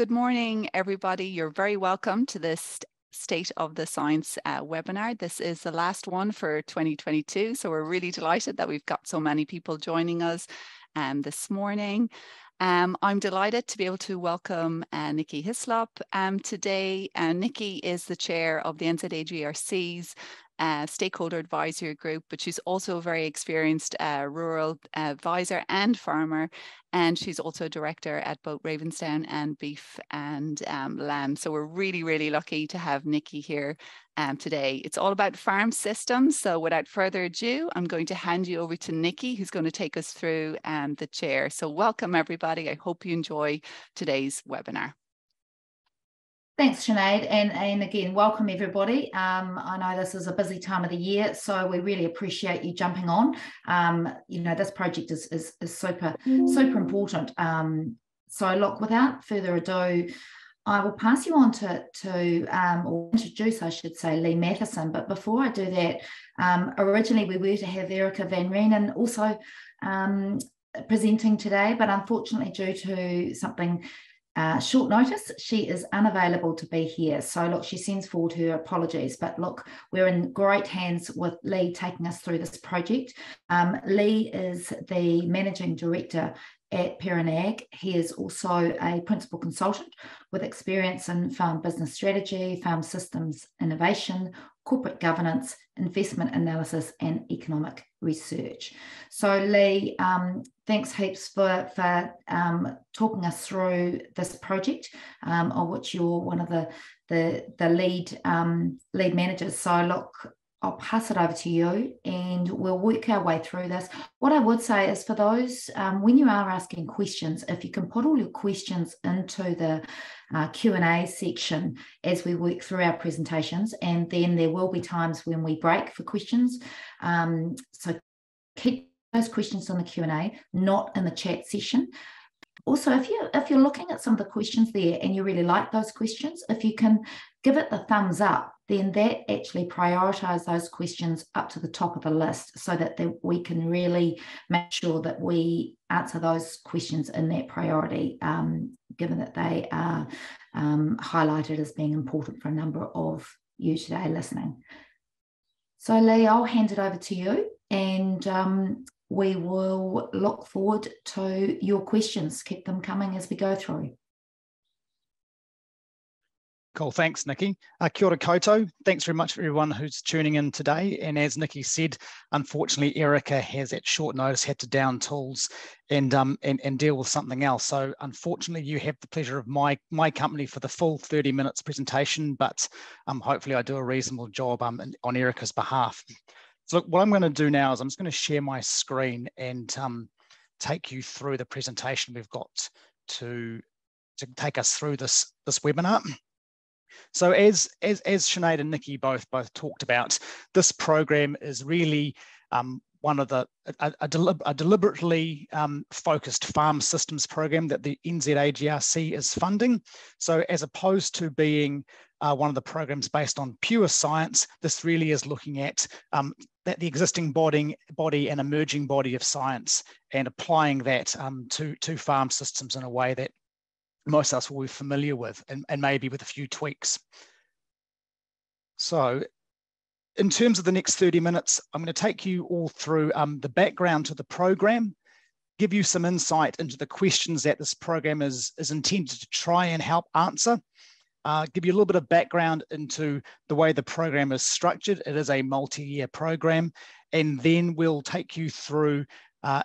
Good morning, everybody. You're very welcome to this State of the Science webinar. This is the last one for 2022, so we're really delighted that we've got so many people joining us this morning. I'm delighted to be able to welcome Nikki Hislop today. Nikki is the chair of the NZAGRC's stakeholder advisory group, but she's also a very experienced rural advisor and farmer, and she's also a director at both Ravensdown and Beef and Lamb. So we're really, really lucky to have Nikki here today. It's all about farm systems. So without further ado, I'm going to hand you over to Nikki, who's going to take us through the chair. So welcome, everybody. I hope you enjoy today's webinar. Thanks, Sinead, and again, welcome everybody. I know this is a busy time of the year, so we really appreciate you jumping on. You know, this project is super important. So look, without further ado, I will pass you on to or introduce, I should say, Lee Matheson. But before I do that, originally we were to have Erica van Reenen also presenting today, but unfortunately due to something short notice, she is unavailable to be here. So look, she sends forward her apologies, but look, we're in great hands with Lee taking us through this project. Lee is the Managing Director at Perrin Ag. He is also a principal consultant with experience in farm business strategy, farm systems innovation, corporate governance, investment analysis, and economic research. So Lee, thanks heaps for talking us through this project, of which you're one of the lead managers. So look, I'll pass it over to you and we'll work our way through this. What I would say is for those, when you are asking questions, if you can put all your questions into the Q&A section as we work through our presentations, and then there will be times when we break for questions. So keep those questions on the Q&A, not in the chat session. Also, if you're looking at some of the questions there and you really like those questions, if you can give it the thumbs up, then that actually prioritises those questions up to the top of the list so that we can really make sure that we answer those questions in that priority, given that they are highlighted as being important for a number of you today listening. So Lee, I'll hand it over to you, and we will look forward to your questions. Keep them coming as we go through. Cool, thanks, Nikki. Kia ora koutou. Thanks very much for everyone who's tuning in today. And as Nikki said, unfortunately, Erica has at short notice had to down tools and deal with something else. So unfortunately, you have the pleasure of my company for the full 30 minutes presentation, but hopefully I do a reasonable job on Erica's behalf. So look, what I'm going to do now is I'm just going to share my screen and take you through the presentation we've got to take us through this webinar. So as Sinead and Nikki both talked about, this program is really one of a deliberately focused farm systems program that the NZAGRC is funding. So as opposed to being one of the programs based on pure science, this really is looking at the existing body and emerging body of science and applying that to farm systems in a way that most of us will be familiar with, and maybe with a few tweaks. So in terms of the next 30 minutes, I'm going to take you all through the background to the program, give you some insight into the questions that this program is intended to try and help answer, give you a little bit of background into the way the program is structured. It is a multi-year program, and then we'll take you through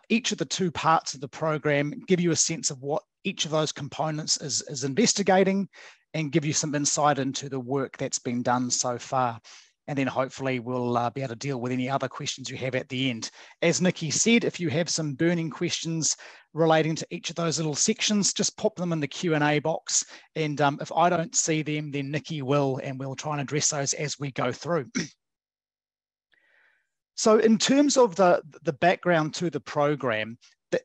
each of the two parts of the program, give you a sense of what each of those components is investigating, and give you some insight into the work that's been done so far. And then hopefully we'll be able to deal with any other questions you have at the end. As Nikki said, if you have some burning questions relating to each of those little sections, just pop them in the Q&A box. And if I don't see them, then Nikki will, and we'll try and address those as we go through. So in terms of the background to the program,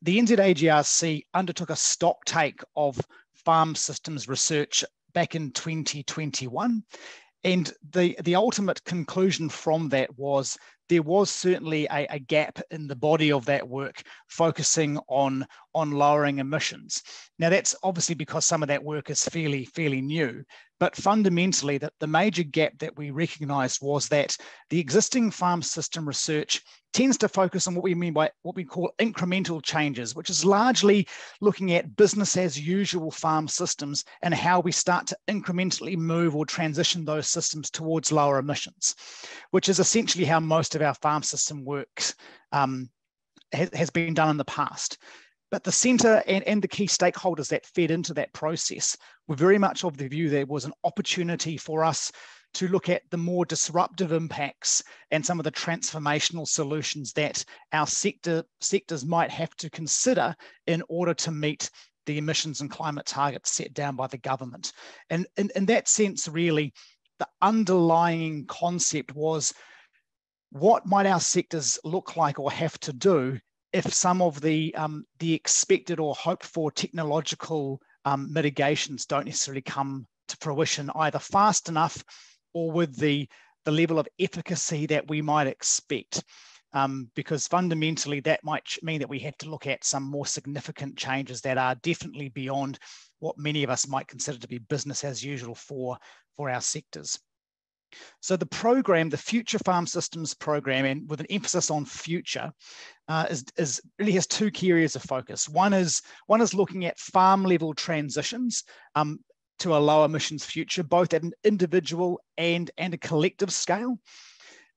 the NZAGRC undertook a stock take of farm systems research back in 2021. And the ultimate conclusion from that was there was certainly a gap in the body of that work focusing on lowering emissions. Now, that's obviously because some of that work is fairly new, but fundamentally the major gap that we recognised was that the existing farm system research tends to focus on what we mean by what we call incremental changes, which is largely looking at business as usual farm systems and how we start to incrementally move or transition those systems towards lower emissions, which is essentially how most of our farm system works, has been done in the past. But the centre and the key stakeholders that fed into that process were very much of the view there was an opportunity for us to look at the more disruptive impacts and some of the transformational solutions that our sectors might have to consider in order to meet the emissions and climate targets set down by the government. And in that sense, really, the underlying concept was, what might our sectors look like or have to do if some of the expected or hoped for technological mitigations don't necessarily come to fruition either fast enough or with the level of efficacy that we might expect. Because fundamentally that might mean that we have to look at some more significant changes that are definitely beyond what many of us might consider to be business as usual for our sectors. So the program, the Future Farm Systems program, and with an emphasis on future, really has two key areas of focus. One is looking at farm level transitions to a low emissions future, both at an individual and a collective scale.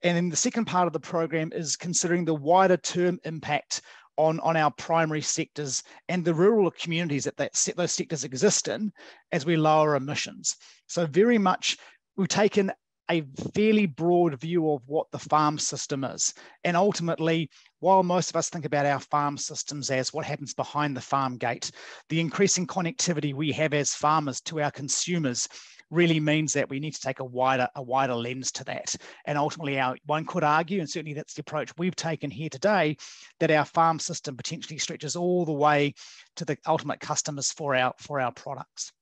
And then the second part of the program is considering the wider term impact on our primary sectors and the rural communities that those sectors exist in as we lower emissions. So very much we've taken a fairly broad view of what the farm system is. And ultimately, while most of us think about our farm systems as what happens behind the farm gate, the increasing connectivity we have as farmers to our consumers really means that we need to take a wider lens to that. And ultimately, one could argue, and certainly that's the approach we've taken here today, that our farm system potentially stretches all the way to the ultimate customers for our products.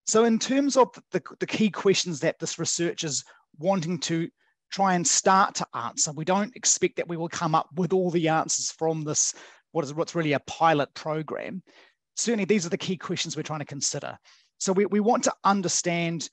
So in terms of the key questions that this research is wanting to try and start to answer, we don't expect that we will come up with all the answers from this, what's really a pilot program. Certainly these are the key questions we're trying to consider. So we want to understand,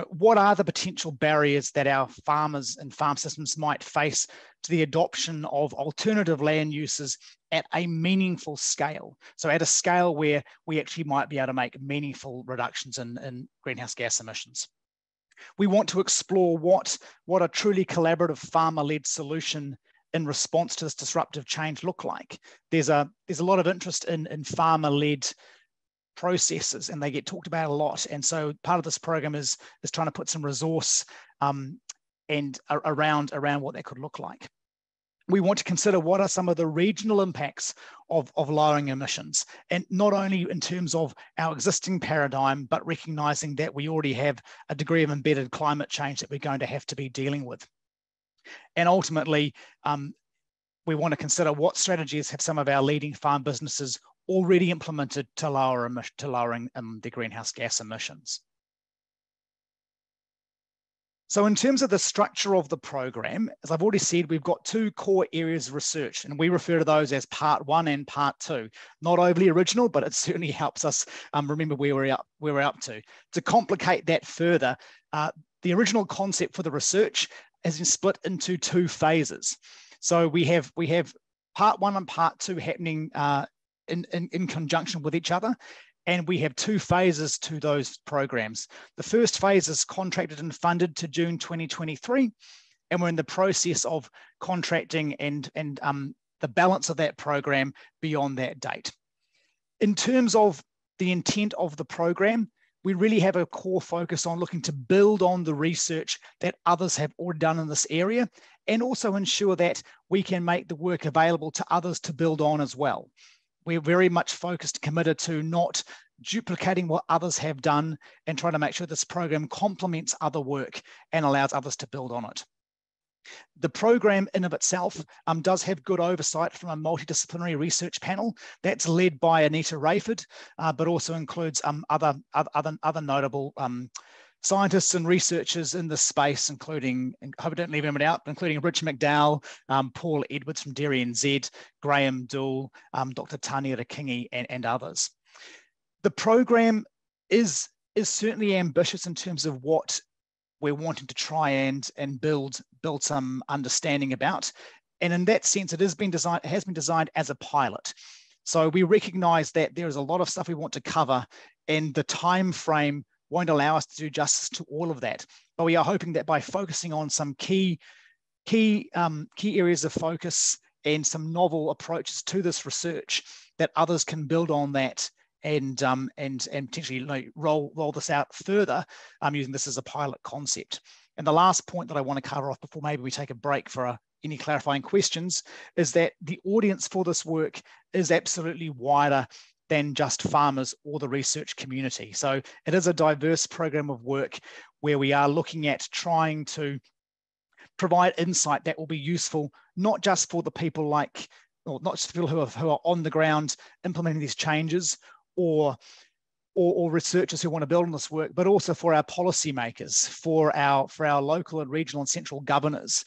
what are the potential barriers that our farmers and farm systems might face to the adoption of alternative land uses at a meaningful scale. So at a scale where we actually might be able to make meaningful reductions in greenhouse gas emissions. We want to explore what a truly collaborative farmer-led solution in response to this disruptive change look like. There's a lot of interest in farmer-led processes, and they get talked about a lot. And so part of this program is trying to put some resource and around what that could look like. We want to consider what are some of the regional impacts of lowering emissions, and not only in terms of our existing paradigm, but recognizing that we already have a degree of embedded climate change that we're going to have to be dealing with. And ultimately, we want to consider what strategies have some of our leading farm businesses already implemented to lowering the greenhouse gas emissions. So in terms of the structure of the program, as I've already said, we've got two core areas of research, and we refer to those as part 1 and part 2. Not overly original, but it certainly helps us remember where we're up to. To complicate that further, the original concept for the research has been split into 2 phases. So we have part 1 and part 2 happening in conjunction with each other. And we have 2 phases to those programs. The first phase is contracted and funded to June 2023. And we're in the process of contracting and the balance of that program beyond that date. In terms of the intent of the program, we really have a core focus on looking to build on the research that others have already done in this area, and also ensure that we can make the work available to others to build on as well. We're very much focused, committed to not duplicating what others have done, and trying to make sure this program complements other work and allows others to build on it. The program in of itself does have good oversight from a multidisciplinary research panel that's led by Anita Rayford, but also includes other notable scientists and researchers in this space, including, I hope I don't leave anyone out, including Richard McDowell, Paul Edwards from Dairy NZ, Graham Dool, Dr. Tania Kingi, and others. The program is certainly ambitious in terms of what we're wanting to try and build some understanding about. And in that sense, it has been designed as a pilot. So we recognize that there is a lot of stuff we want to cover, and the time frame won't allow us to do justice to all of that. But we are hoping that by focusing on some key areas of focus and some novel approaches to this research, that others can build on that and potentially roll this out further, using this as a pilot concept. And the last point that I want to cover off before maybe we take a break for any clarifying questions is that the audience for this work is absolutely wider than just farmers or the research community. So it is a diverse program of work where we are looking at trying to provide insight that will be useful, not just for the people not just people who are on the ground implementing these changes, or researchers who want to build on this work, but also for our policymakers, for our local and regional and central governors,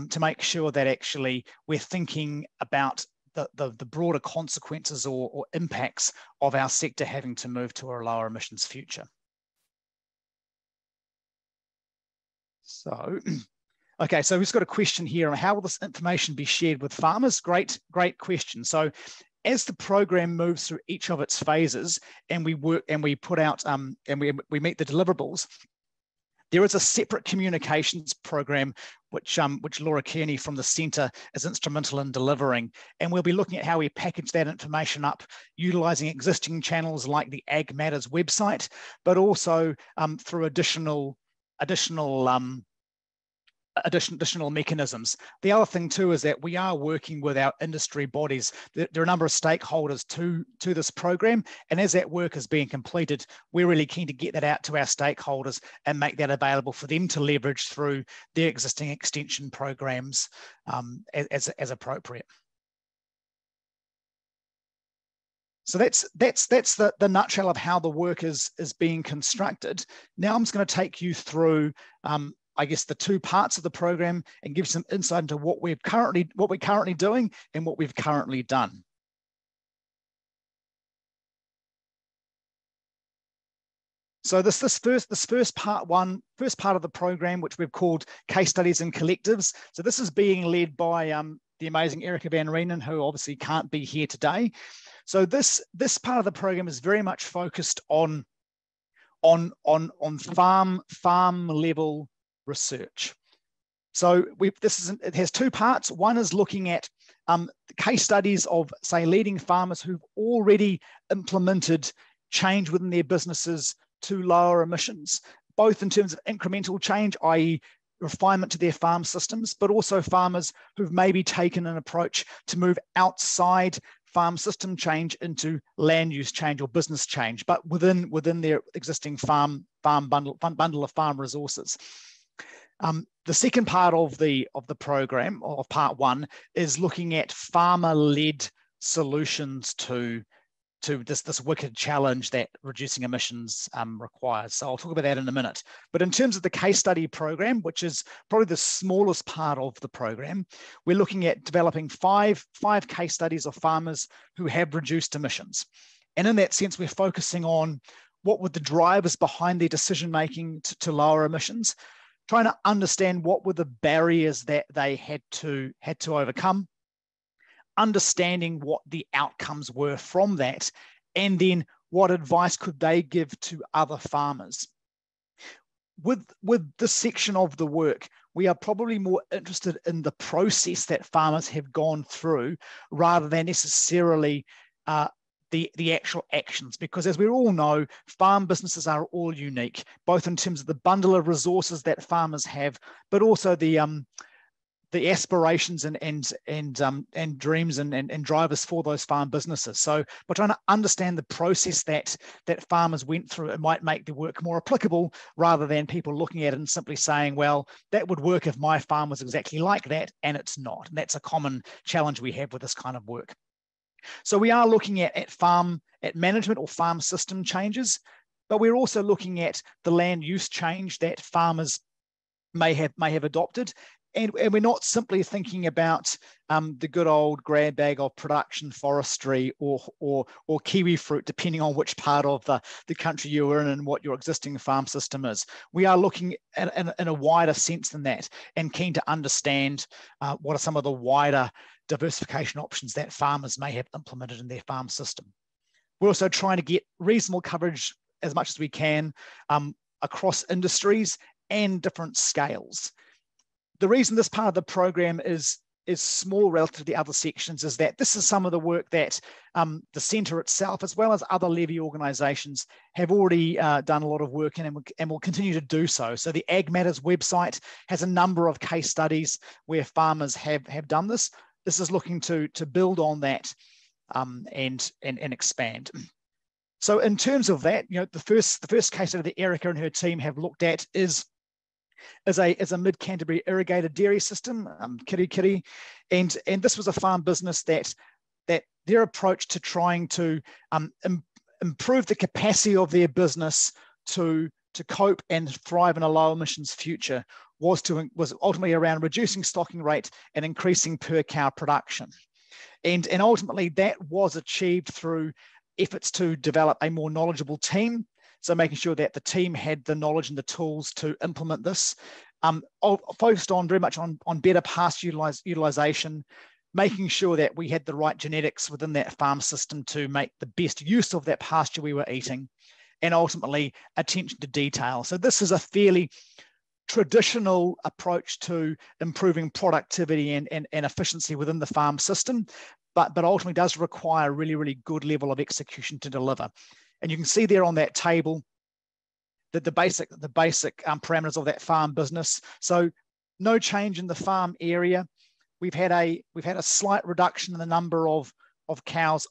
to make sure that actually we're thinking about the broader consequences or impacts of our sector having to move to a lower emissions future. So, okay, so we've got a question here on how will this information be shared with farmers? Great question. So, as the program moves through each of its phases, and we work and we put out and we meet the deliverables, there is a separate communications program which Laura Kearney from the centre is instrumental in delivering, and we'll be looking at how we package that information up, utilising existing channels like the Ag Matters website, but also through additional mechanisms. The other thing too is that we are working with our industry bodies. There are a number of stakeholders to this program, and as that work is being completed, we're really keen to get that out to our stakeholders and make that available for them to leverage through their existing extension programs as appropriate. So that's the nutshell of how the work is being constructed. Now I'm just going to take you through I guess the two parts of the program and give some insight into what we're currently doing and what we've currently done. So this first part of the program, which we've called Case Studies and Collectives. So this is being led by the amazing Erica van Reenen, who obviously can't be here today. So this part of the program is very much focused on farm level research. So it has two parts. One is looking at case studies of, say, leading farmers who've already implemented change within their businesses to lower emissions, both in terms of incremental change, i.e. refinement to their farm systems, but also farmers who've maybe taken an approach to move outside farm system change into land use change or business change, but within their existing farm bundle of farm resources. The second part of the program, of part one, is looking at farmer-led solutions to this wicked challenge that reducing emissions requires. So I'll talk about that in a minute. But in terms of the case study program, which is probably the smallest part of the program, we're looking at developing five case studies of farmers who have reduced emissions. And in that sense, we're focusing on what were the drivers behind their decision-making to lower emissions, trying to understand what were the barriers that they had to overcome, understanding what the outcomes were from that, and then what advice could they give to other farmers. With this section of the work, we are probably more interested in the process that farmers have gone through rather than necessarily the actual actions, because as we all know, farm businesses are all unique, both in terms of the bundle of resources that farmers have, but also the aspirations and dreams and drivers for those farm businesses. So we're trying to understand the process that farmers went through. It might make the work more applicable rather than people looking at it and simply saying, well, that would work if my farm was exactly like that, and it's not. And that's a common challenge we have with this kind of work. So we are looking at management or farm system changes, But we're also looking at the land use change that farmers may have adopted. And we're not simply thinking about the good old grab bag of production forestry or kiwi fruit, depending on which part of the country you're in and what your existing farm system is. We are looking at, in a wider sense than that, and keen to understand what are some of the wider diversification options that farmers may have implemented in their farm system. We're also trying to get reasonable coverage as much as we can across industries and different scales. The reason this part of the program is small relative to the other sections is that this is some of the work that the centre itself, as well as other levy organisations, have already done a lot of work in and will continue to do so. So the Ag Matters website has a number of case studies where farmers have done this. This is looking to build on that and expand. So in terms of that, the first case study that Erica and her team have looked at is a mid-Canterbury irrigated dairy system, Kiri, and this was a farm business that their approach to trying to improve the capacity of their business to cope and thrive in a low emissions future was ultimately around reducing stocking rate and increasing per cow production, and ultimately that was achieved through efforts to develop a more knowledgeable team. So making sure that the team had the knowledge and the tools to implement this, focused on very much on better pasture utilization, making sure that we had the right genetics within that farm system to make the best use of that pasture we were eating, and ultimately attention to detail. So this is a fairly traditional approach to improving productivity and efficiency within the farm system, but ultimately does require a really, really good level of execution to deliver. And you can see there on that table that the basic parameters of that farm business. So no change in the farm area. We've had a slight reduction in the number of cows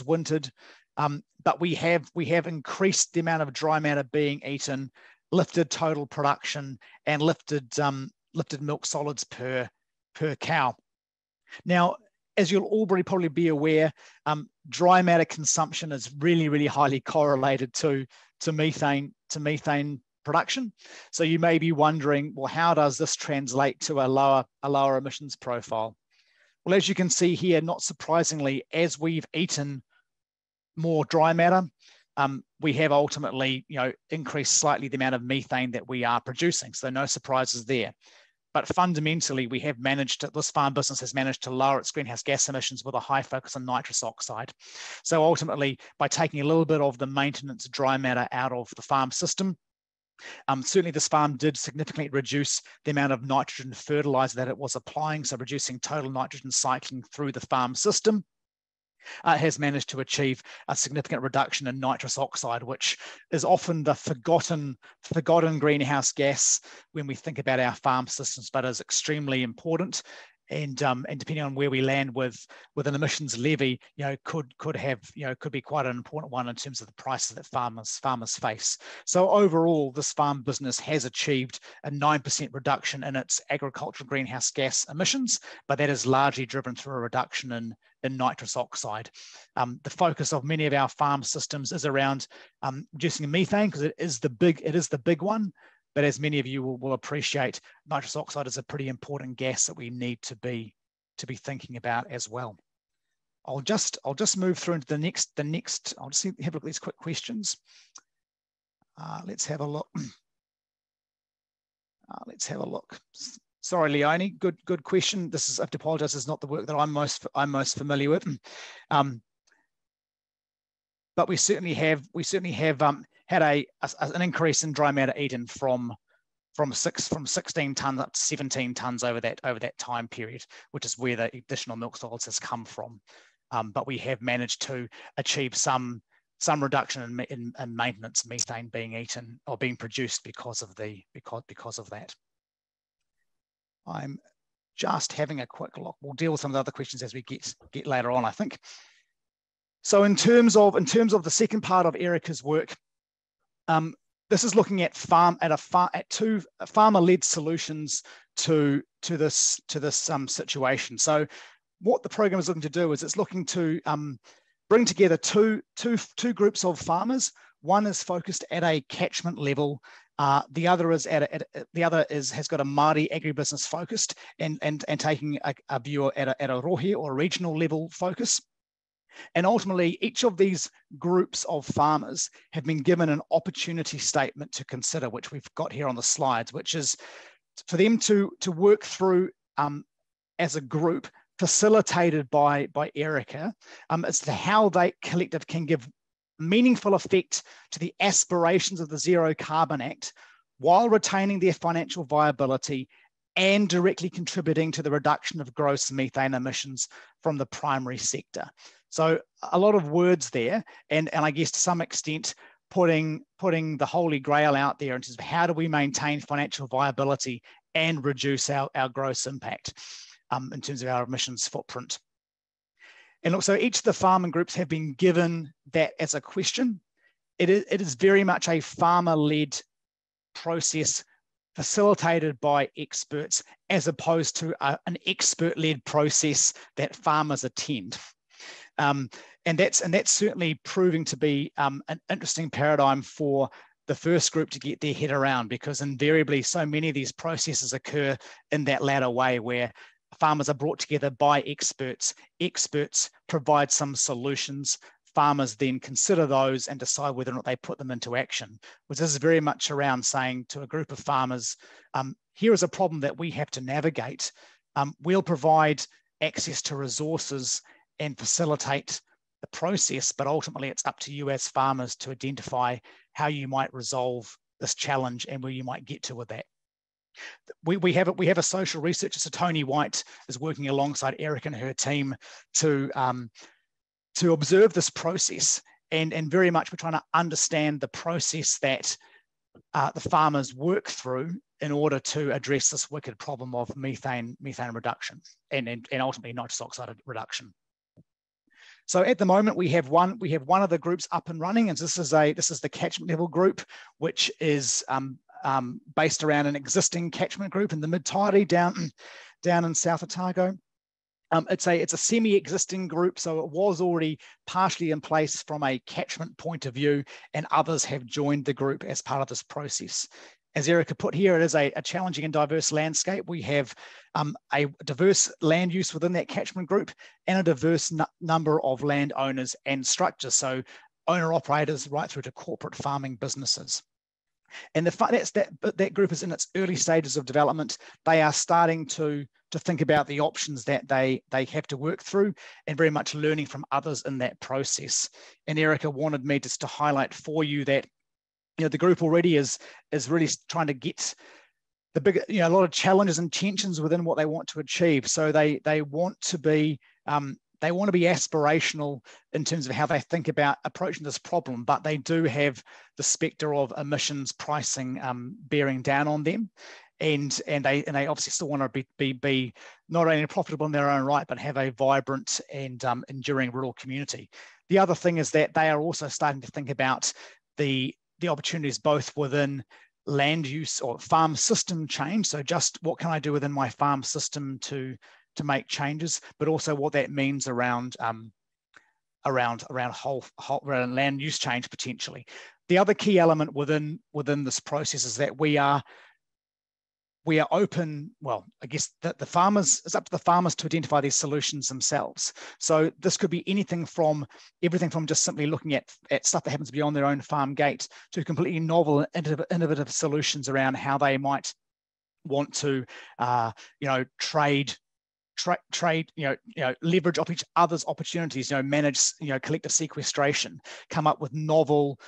wintered, but we have increased the amount of dry matter being eaten, lifted total production, and lifted milk solids per cow. Now, as you'll all probably be aware, dry matter consumption is really, really highly correlated to methane production. So you may be wondering, well, how does this translate to a lower emissions profile? Well, as you can see here, not surprisingly, as we've eaten more dry matter, we have ultimately, increased slightly the amount of methane that we are producing. So no surprises there. But fundamentally, this farm business has managed to lower its greenhouse gas emissions with a high focus on nitrous oxide. So ultimately, by taking a little bit of the maintenance dry matter out of the farm system, certainly this farm did significantly reduce the amount of nitrogen fertilizer that it was applying, so reducing total nitrogen cycling through the farm system. Has managed to achieve a significant reduction in nitrous oxide, which is often the forgotten greenhouse gas when we think about our farm systems, but is extremely important. And depending on where we land with an emissions levy, could be quite an important one in terms of the prices that farmers face. So overall, this farm business has achieved a 9% reduction in its agricultural greenhouse gas emissions, but that is largely driven through a reduction in nitrous oxide. The focus of many of our farm systems is around reducing methane, because it is the big one. But as many of you will appreciate, nitrous oxide is a pretty important gas that we need to be thinking about as well. I'll just move through into the next. I'll just have a look at these quick questions. Let's have a look. Sorry, Leonie. Good question. I have to apologise. This is not the work that I'm most familiar with. But we certainly have had an increase in dry matter eaten from 16 tonnes up to 17 tonnes over that time period, which is where the additional milk solids has come from. But we have managed to achieve some reduction in maintenance methane being eaten or being produced because of that. I'm just having a quick look. We'll deal with some of the other questions as we get later on, I think. So in terms of the second part of Erica's work, this is looking at two farmer-led solutions to this situation. So what the program is looking to do is it's looking to bring together two groups of farmers. One is focused at a catchment level. The other is has got a Māori agribusiness focused and taking a view at a rohe or regional level focus. And ultimately, each of these groups of farmers have been given an opportunity statement to consider, which we've got here on the slides, which is for them to work through as a group, facilitated by Erica, as to how they collective can give meaningful effect to the aspirations of the Zero Carbon Act while retaining their financial viability and directly contributing to the reduction of gross methane emissions from the primary sector. So a lot of words there, and I guess to some extent putting the holy grail out there in terms of how do we maintain financial viability and reduce our gross impact in terms of our emissions footprint. And also each of the farming groups have been given that as a question. It is very much a farmer-led process facilitated by experts as opposed to an expert-led process that farmers attend. And that's certainly proving to be an interesting paradigm for the first group to get their head around, because invariably so many of these processes occur in that latter way where farmers are brought together by experts. Experts provide some solutions. Farmers then consider those and decide whether or not they put them into action, which is very much around saying to a group of farmers, here is a problem that we have to navigate. We'll provide access to resources and facilitate the process, but ultimately it's up to you as farmers to identify how you might resolve this challenge and where you might get to with that. We have a social researcher, so Tony White is working alongside Erica and her team to observe this process, and very much we're trying to understand the process that the farmers work through in order to address this wicked problem of methane reduction and ultimately nitrous oxide reduction. So at the moment we have one of the groups up and running, and this is the catchment level group, which is based around an existing catchment group in the Mid-Tairi down in South Otago. It's a semi-existing group, so it was already partially in place from a catchment point of view, and others have joined the group as part of this process. As Erica put here, it is a challenging and diverse landscape. We have a diverse land use within that catchment group and a diverse number of landowners and structures, so owner-operators right through to corporate farming businesses. And that group is in its early stages of development. They are starting to think about the options that they have to work through and very much learning from others in that process. And Erica wanted me just to highlight for you that the group already is really trying to get the big, a lot of challenges and tensions within what they want to achieve. So they want to be aspirational in terms of how they think about approaching this problem, but they do have the spectre of emissions pricing bearing down on them, and they obviously still want to be not only profitable in their own right, but have a vibrant and enduring rural community. The other thing is that they are also starting to think about the opportunities both within land use or farm system change. So just what can I do within my farm system to make changes, but also what that means around land use change potentially. The other key element within this process is that we are open. Well, I guess that it's up to the farmers to identify these solutions themselves. So this could be everything from just simply looking at stuff that happens beyond their own farm gate to completely novel, innovative solutions around how they might want to, leverage off each other's opportunities, manage, collective sequestration, come up with novel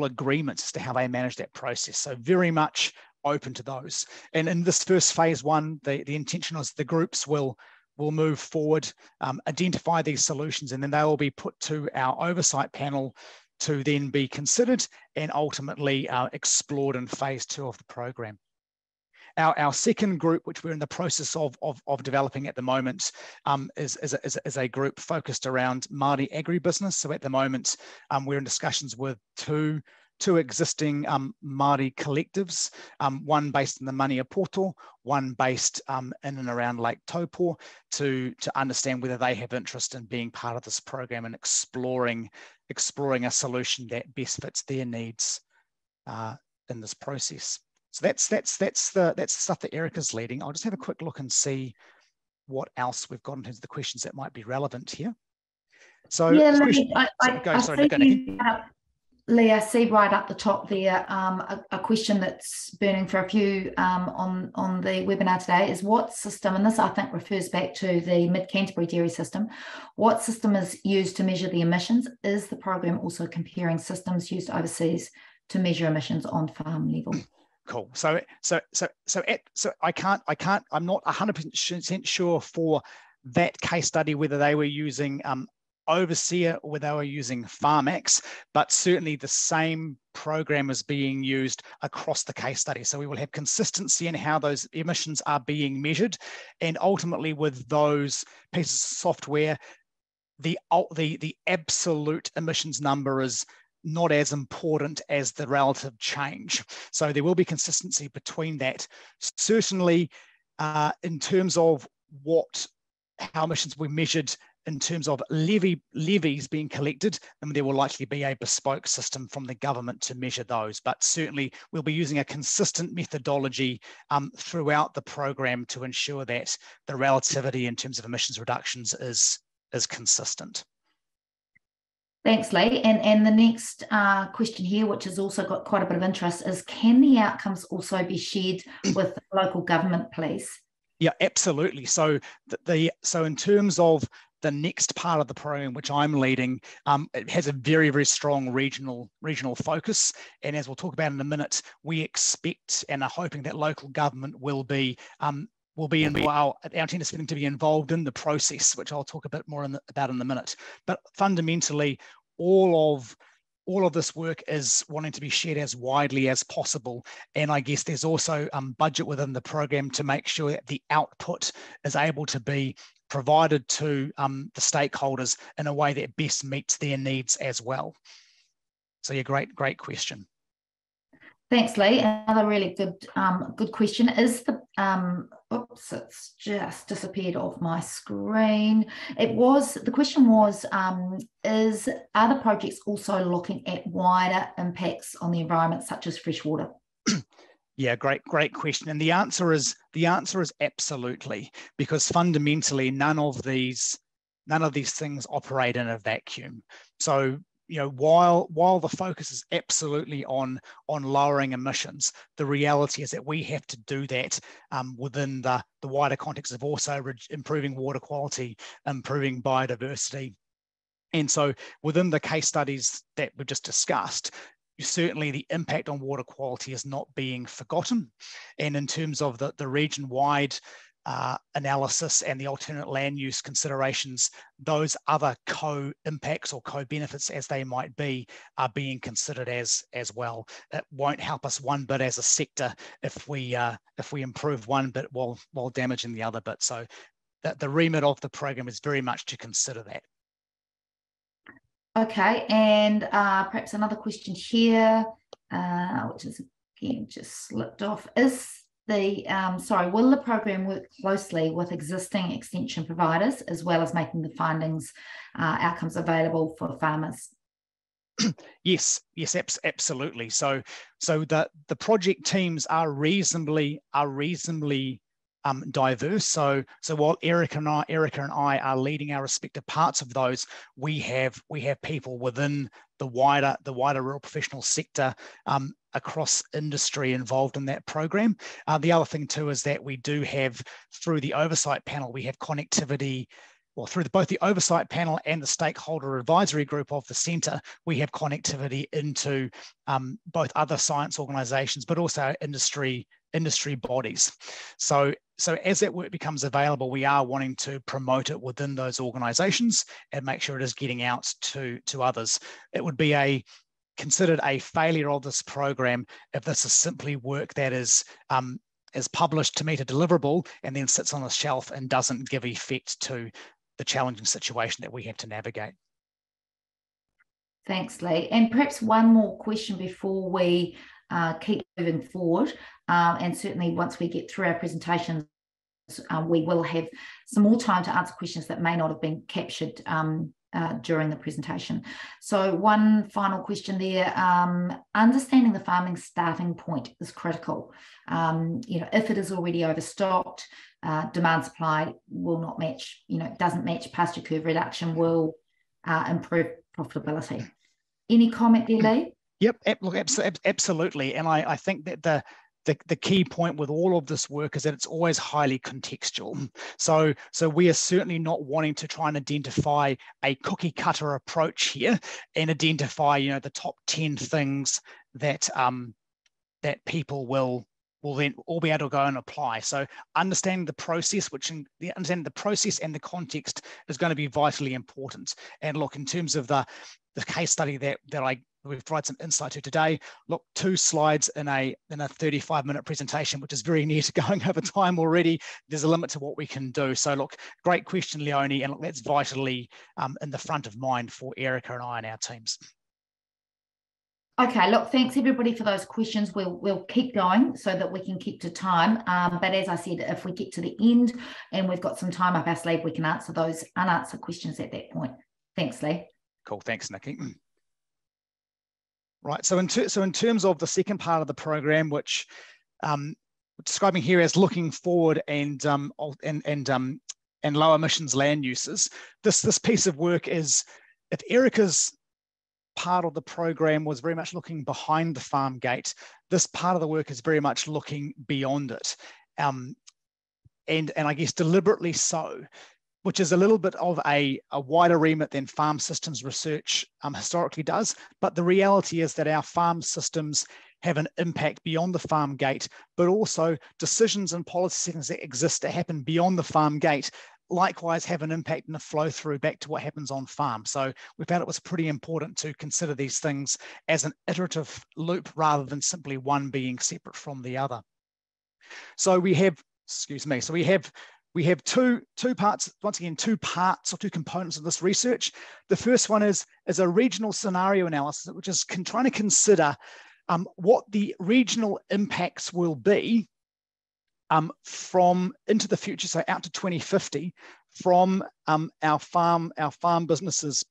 agreements as to how they manage that process. So very much open to those. And in this first phase one, the intention is the groups will move forward, identify these solutions, and then they will be put to our oversight panel to then be considered and ultimately explored in phase 2 of the program. Our second group, which we're in the process of developing at the moment, is a group focused around Māori agribusiness. So at the moment, we're in discussions with two existing Māori collectives, one based in the Maniapoto, one based in and around Lake Taupo, to understand whether they have interest in being part of this program and exploring a solution that best fits their needs in this process. So that's the stuff that Erica's leading. I'll just have a quick look and see what else we've got in terms of the questions that might be relevant here. So yeah, Lee, I see right up the top there a question that's burning for a few on the webinar today is what system, and this I think refers back to the Mid-Canterbury dairy system, what system is used to measure the emissions? Is the program also comparing systems used overseas to measure emissions on farm level? Cool. So I'm not 100% sure for that case study whether they were using Overseer or whether they were using FarmX, but certainly the same program is being used across the case study. So we will have consistency in how those emissions are being measured, and ultimately with those pieces of software, the absolute emissions number is not as important as the relative change. So there will be consistency between that. Certainly in terms of how emissions were measured in terms of levies being collected, then there will likely be a bespoke system from the government to measure those. But certainly we'll be using a consistent methodology throughout the program to ensure that the relativity in terms of emissions reductions is consistent. Thanks, Lee. And the next question here, which has also got quite a bit of interest, is can the outcomes also be shared with local government, please? Yeah, absolutely. So in terms of the next part of the program, which I'm leading, it has a very, very strong regional focus. And as we'll talk about in a minute, we expect and are hoping that local government will be our intent is for them to be involved in the process, which I'll talk a bit more about in a minute. But fundamentally, all of this work is wanting to be shared as widely as possible. And I guess there's also budget within the program to make sure that the output is able to be provided to the stakeholders in a way that best meets their needs as well. So yeah, great question. Thanks, Lee. Another really good question is the oops, it's just disappeared off my screen. The question was, are the projects also looking at wider impacts on the environment, such as freshwater? Yeah, great question. And the answer is absolutely, because fundamentally none of these things operate in a vacuum. So while the focus is absolutely on lowering emissions, the reality is that we have to do that within the wider context of also improving water quality, improving biodiversity. And so within the case studies that we've just discussed, certainly the impact on water quality is not being forgotten. And in terms of the region-wide analysis and the alternate land use considerations, those other co-impacts or co-benefits as they might be are being considered as well. It won't help us one bit as a sector if we improve one bit while damaging the other bit. So that the remit of the program is very much to consider that. Okay, and perhaps another question here, which is again just slipped off, will the program work closely with existing extension providers as well as making the findings outcomes available for farmers? Yes, absolutely. So the project teams are reasonably diverse. So while Erica and I are leading our respective parts of those, we have people within the wider rural professional sector across industry involved in that program. The other thing too is that we do have, through the oversight panel, we have connectivity. Well, through both the oversight panel and the stakeholder advisory group of the centre, we have connectivity into both other science organisations, but also industry bodies. So as that work becomes available, we are wanting to promote it within those organisations and make sure it is getting out to others. It would be considered a failure of this program if this is simply work that is published to meet a deliverable and then sits on a shelf and doesn't give effect to the challenging situation that we have to navigate. Thanks, Lee. And perhaps one more question before we keep moving forward. And certainly once we get through our presentations, we will have some more time to answer questions that may not have been captured during the presentation. So one final question there. Understanding the farming starting point is critical. If it is already overstocked, demand supply will not match, doesn't match pasture curve reduction will improve profitability. Any comment there, Lee? Yep, look, absolutely. And I think that the key point with all of this work is that it's always highly contextual. So we are certainly not wanting to try and identify a cookie cutter approach here and identify, the top 10 things that that people will then all be able to go and apply. So understanding the process, understanding the process and the context is going to be vitally important. And look, in terms of the case study that we've provided some insight to today, look, 2 slides in a 35-minute presentation, which is very near to going over time already. There's a limit to what we can do. So look, great question, Leonie, and look, that's vitally in the front of mind for Erica and I and our teams. Okay, look, thanks everybody for those questions. We'll keep going so that we can keep to time. But as I said, if we get to the end and we've got some time up our sleeve, we can answer those unanswered questions at that point. Thanks, Lee. Cool, thanks, Nikki. Right, so in terms of the second part of the program, which describing here as looking forward and low emissions land uses, this piece of work is, if Erica's part of the program was very much looking behind the farm gate, this part of the work is very much looking beyond it, and I guess deliberately so, which is a little bit of a wider remit than farm systems research historically does. But the reality is that our farm systems have an impact beyond the farm gate, but also decisions and policy settings that exist that happen beyond the farm gate likewise have an impact and a flow through back to what happens on farm. So we found it was pretty important to consider these things as an iterative loop rather than simply one being separate from the other. So we have, we have two parts, once again, 2 parts or 2 components of this research. The first one is a regional scenario analysis, which is trying to consider what the regional impacts will be from into the future, so out to 2050, from our farm businesses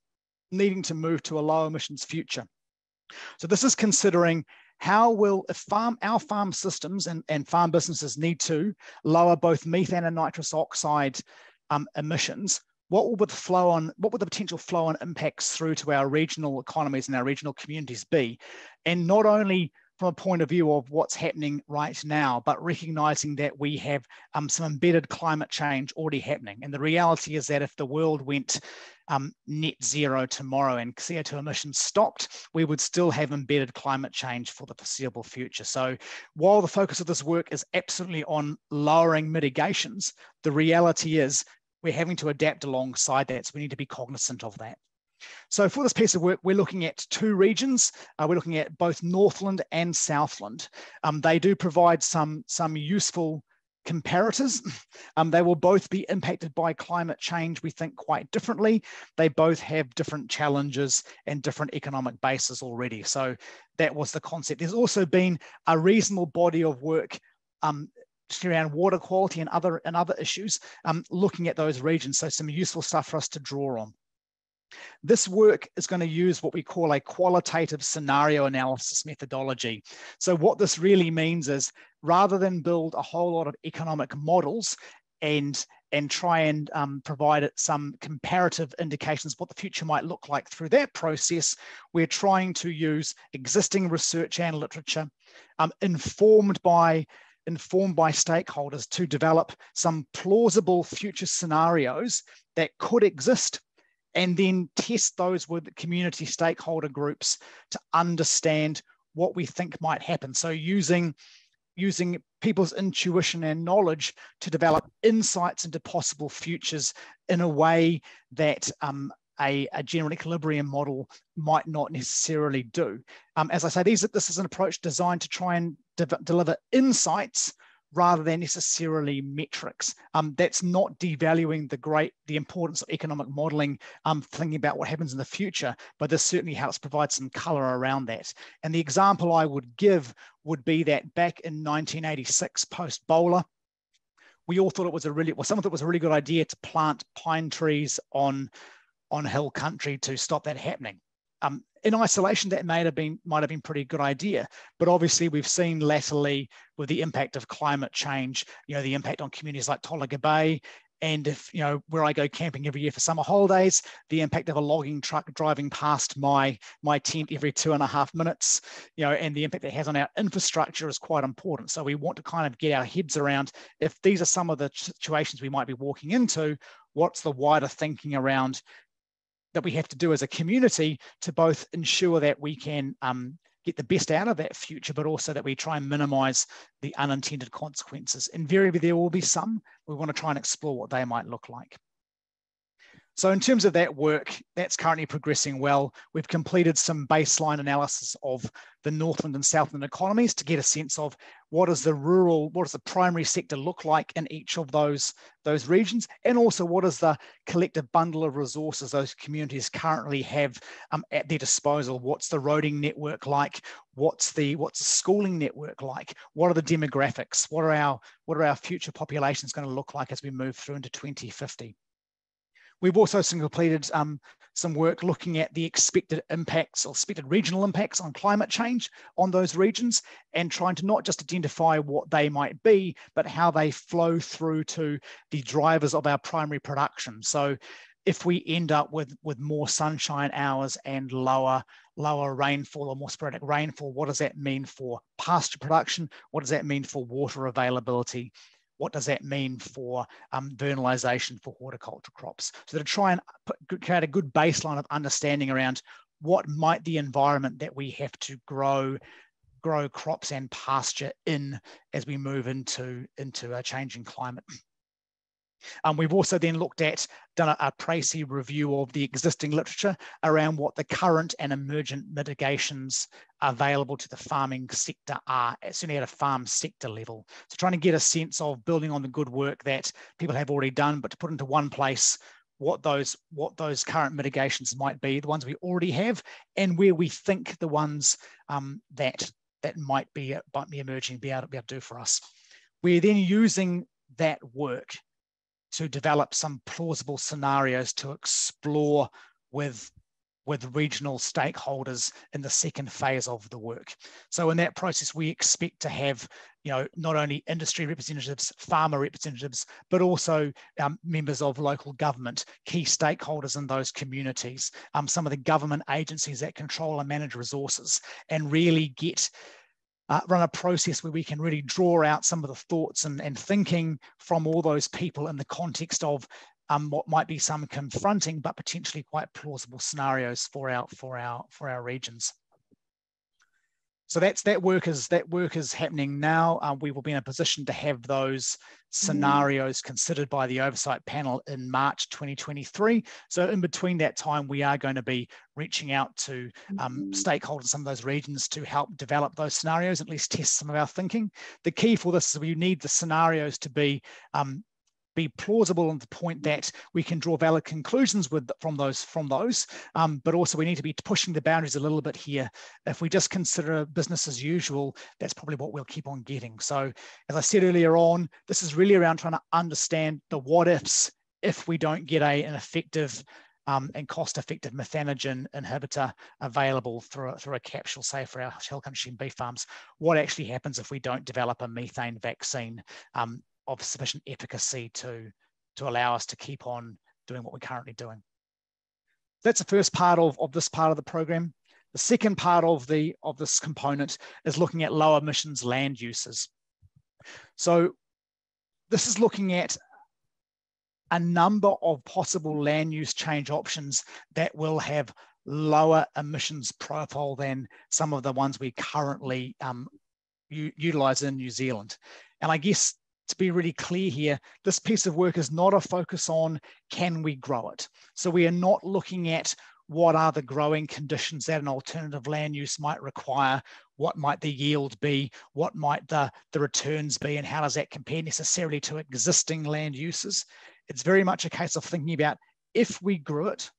needing to move to a low emissions future. So this is considering how will, if our farm systems and farm businesses need to lower both methane and nitrous oxide emissions, what will the potential flow on impacts through to our regional economies and our regional communities be? And not only from a point of view of what's happening right now, but recognizing that we have some embedded climate change already happening. And the reality is that if the world went net zero tomorrow and CO2 emissions stopped, we would still have embedded climate change for the foreseeable future. So while the focus of this work is absolutely on lowering mitigations, the reality is we're having to adapt alongside that. So we need to be cognizant of that. So for this piece of work, we're looking at 2 regions. We're looking at both Northland and Southland. They do provide some useful comparators. They will both be impacted by climate change, we think, quite differently. They both have different challenges and different economic bases already. So that was the concept. There's also been a reasonable body of work around water quality and other issues, looking at those regions. So some useful stuff for us to draw on. This work is going to use what we call a qualitative scenario analysis methodology. So what this really means is, rather than build a whole lot of economic models and try and provide some comparative indications of what the future might look like through that process, we're trying to use existing research and literature, informed by stakeholders, to develop some plausible future scenarios that could exist, and then test those with community stakeholder groups to understand what we think might happen. So using people's intuition and knowledge to develop insights into possible futures in a way that a general equilibrium model might not necessarily do. As I say, this is an approach designed to try and deliver insights rather than necessarily metrics. That's not devaluing the importance of economic modelling, thinking about what happens in the future, but this certainly helps provide some colour around that. And the example I would give would be that back in 1986, post-Bowler, we all thought it was someone thought it was a really good idea to plant pine trees on hill country to stop that happening. In isolation, that might have been pretty good idea, but obviously we've seen latterly with the impact of climate change, the impact on communities like Tolaga Bay, and if where I go camping every year for summer holidays, the impact of a logging truck driving past my tent every 2.5 minutes, and the impact it has on our infrastructure is quite important. So we want to kind of get our heads around, if these are some of the situations we might be walking into, what's the wider thinking around that we have to do as a community to both ensure that we can get the best out of that future, but also that we try and minimize the unintended consequences. Invariably, there will be some. We want to try and explore what they might look like. So in terms of that work, that's currently progressing well. We've completed some baseline analysis of the Northland and Southland economies to get a sense of what does the primary sector look like in each of those regions, and also what is the collective bundle of resources those communities currently have at their disposal. What's the roading network like? What's the schooling network like? What are the demographics? What are our future populations going to look like as we move through into 2050? We've also completed some work looking at the expected impacts or expected regional impacts on climate change on those regions, and trying to not just identify what they might be, but how they flow through to the drivers of our primary production. So if we end up with more sunshine hours and lower rainfall or more sporadic rainfall, what does that mean for pasture production? What does that mean for water availability? What does that mean for vernalisation for horticulture crops? So to try and create a good baseline of understanding around what might the environment that we have to grow crops and pasture in as we move into a changing climate. We've also then done a précis review of the existing literature around what the current and emergent mitigations available to the farming sector are, certainly at a farm sector level. So trying to get a sense of building on the good work that people have already done, but to put into one place what those current mitigations might be, the ones we already have, and where we think the ones that might be emerging be able to do for us. We're then using that work to develop some plausible scenarios to explore with regional stakeholders in the second phase of the work. So in that process, we expect to have, not only industry representatives, farmer representatives, but also members of local government, key stakeholders in those communities, some of the government agencies that control and manage resources, and really run a process where we can really draw out some of the thoughts and thinking from all those people in the context of what might be some confronting but potentially quite plausible scenarios for our regions. So that work is happening now. We will be in a position to have those scenarios considered by the oversight panel in March 2023. So in between that time, we are going to be reaching out to stakeholders in some of those regions to help develop those scenarios, at least test some of our thinking. The key for this is we need the scenarios to be plausible on the point that we can draw valid conclusions from those, but also we need to be pushing the boundaries a little bit here. If we just consider business as usual, that's probably what we'll keep on getting. So as I said earlier on, this is really around trying to understand the what ifs if we don't get an effective and cost-effective methanogen inhibitor available through a capsule, say for our hill country and beef farms. What actually happens if we don't develop a methane vaccine of sufficient efficacy to allow us to keep on doing what we're currently doing? That's the first part of this part of the program. The second part of this component is looking at low emissions land uses. So this is looking at a number of possible land use change options that will have lower emissions profile than some of the ones we currently utilize in New Zealand. And I guess to be really clear here, this piece of work is not a focus on can we grow it. So we are not looking at what are the growing conditions that an alternative land use might require. what might the yield be, what might the returns be, and how does that compare necessarily to existing land uses. It's very much a case of thinking about, if we grew it,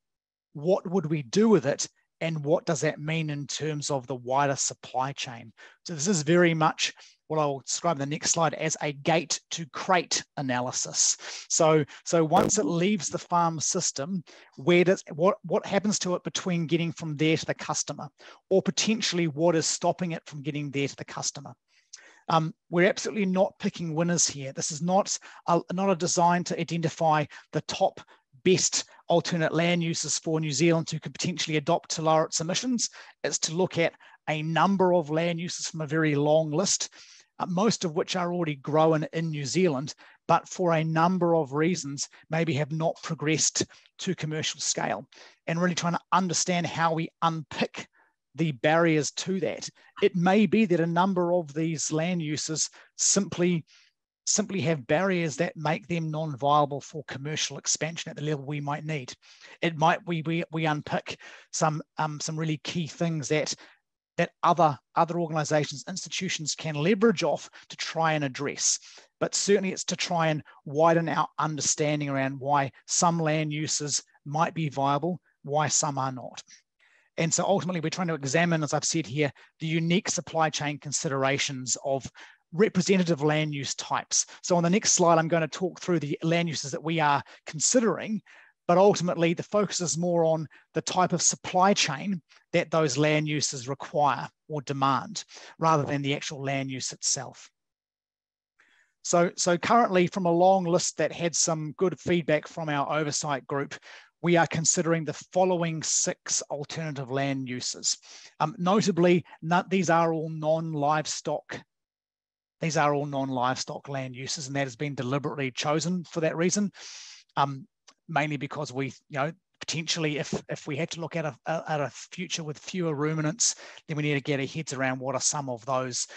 what would we do with it, and what does that mean in terms of the wider supply chain? So this is very much what I'll describe in the next slide as a gate to crate analysis. So once it leaves the farm system, what happens to it between getting from there to the customer, or potentially what is stopping it from getting there to the customer? We're absolutely not picking winners here. This is not a design to identify the top best alternate land uses for New Zealand who could potentially adopt to lower its emissions. It's to look at a number of land uses from a very long list, most of which are already grown in New Zealand, but for a number of reasons maybe have not progressed to commercial scale, and really trying to understand how we unpick the barriers to that. It may be that a number of these land uses simply have barriers that make them non-viable for commercial expansion at the level we might need. It might we unpick some really key things that other organizations, institutions can leverage off to try and address. But certainly it's to try and widen our understanding around why some land uses might be viable, why some are not. And so ultimately we're trying to examine, as I've said here, the unique supply chain considerations of representative land use types. So on the next slide, I'm going to talk through the land uses that we are considering, but ultimately the focus is more on the type of supply chain that those land uses require or demand, rather than the actual land use itself. So currently, from a long list that had some good feedback from our oversight group, we are considering the following 6 alternative land uses. Notably, these are all non-livestock. These are all non-livestock land uses, and that has been deliberately chosen for that reason, mainly because we, potentially if we had to look at a future with fewer ruminants, then we need to get our heads around what are some of those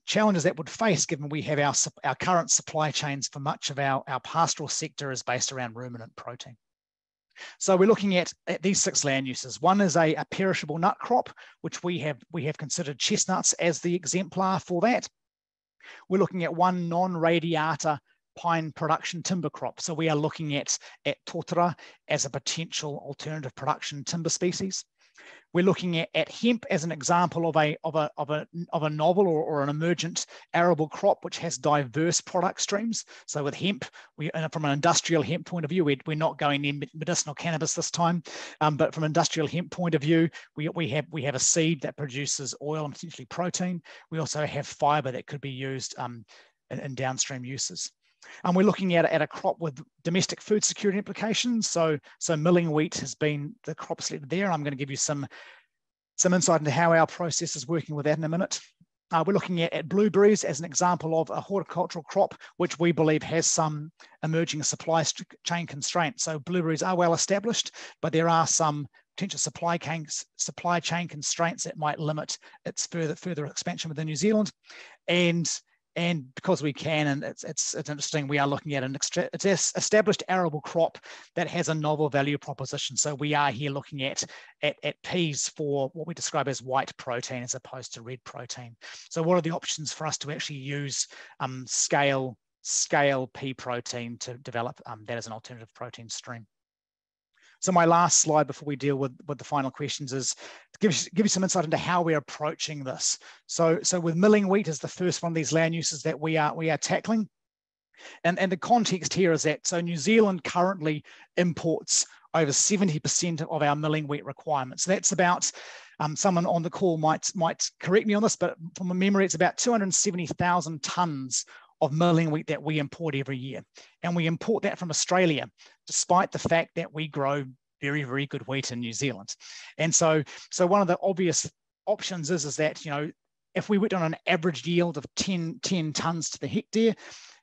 challenges that would face, given we have our current supply chains for much of our pastoral sector is based around ruminant protein. So we're looking at these 6 land uses. One is a perishable nut crop, which we have considered chestnuts as the exemplar for that. We're looking at one non-radiata pine production timber crop. So we are looking at totara as a potential alternative production timber species. We're looking at hemp as an example of a novel or an emergent arable crop which has diverse product streams. So with hemp, from an industrial hemp point of view, we're not going in medicinal cannabis this time, but from an industrial hemp point of view, we have a seed that produces oil and potentially protein. We also have fiber that could be used in downstream uses. And we're looking at a crop with domestic food security implications. So milling wheat has been the crop selected there. I'm going to give you some insight into how our process is working with that in a minute. We're looking at blueberries as an example of a horticultural crop, which we believe has some emerging supply chain constraints. So blueberries are well established, but there are some potential supply chain constraints that might limit its further expansion within New Zealand. And because we can, and it's interesting, we are looking at it's established arable crop that has a novel value proposition. So we are here looking at peas for what we describe as white protein as opposed to red protein. So what are the options for us to actually use scale pea protein to develop that as an alternative protein stream? So my last slide before we deal with the final questions is to give you some insight into how we're approaching this. So with milling wheat is the first one of these land uses that we are tackling. And the context here is that, so New Zealand currently imports over 70% of our milling wheat requirements. So that's about, someone on the call might correct me on this, but from memory, it's about 270,000 tonnes of milling wheat that we import every year. And we import that from Australia, despite the fact that we grow very, very good wheat in New Zealand. And so one of the obvious options is that, if we went on an average yield of 10 tonnes to the hectare,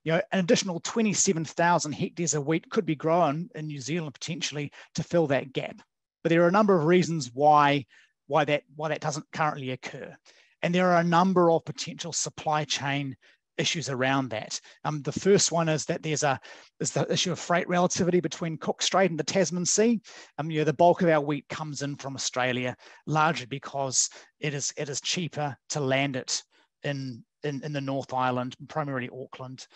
an additional 27,000 hectares of wheat could be grown in New Zealand potentially to fill that gap. But there are a number of reasons why that doesn't currently occur. And there are a number of potential supply chain issues around that. The first one is that is the issue of freight relativity between Cook Strait and the Tasman Sea. The bulk of our wheat comes in from Australia, largely because it is cheaper to land it in the North Island, primarily Auckland,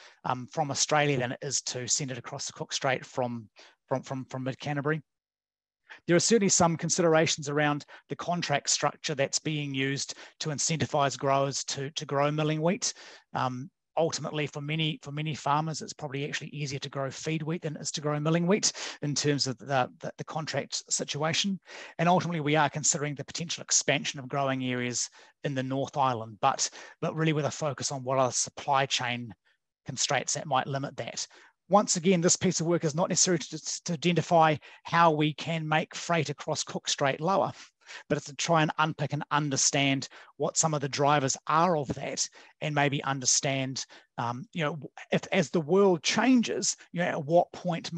from Australia than it is to send it across the Cook Strait from mid-Canterbury. There are certainly some considerations around the contract structure that's being used to incentivize growers to grow milling wheat. Ultimately, for many farmers, it's probably actually easier to grow feed wheat than it is to grow milling wheat in terms of the contract situation. And ultimately, we are considering the potential expansion of growing areas in the North Island, but really with a focus on what are the supply chain constraints that might limit that. Once again, this piece of work is not necessarily to identify how we can make freight across Cook Strait lower, but it's to try and unpick and understand what some of the drivers are of that, and maybe understand, if as the world changes, at what point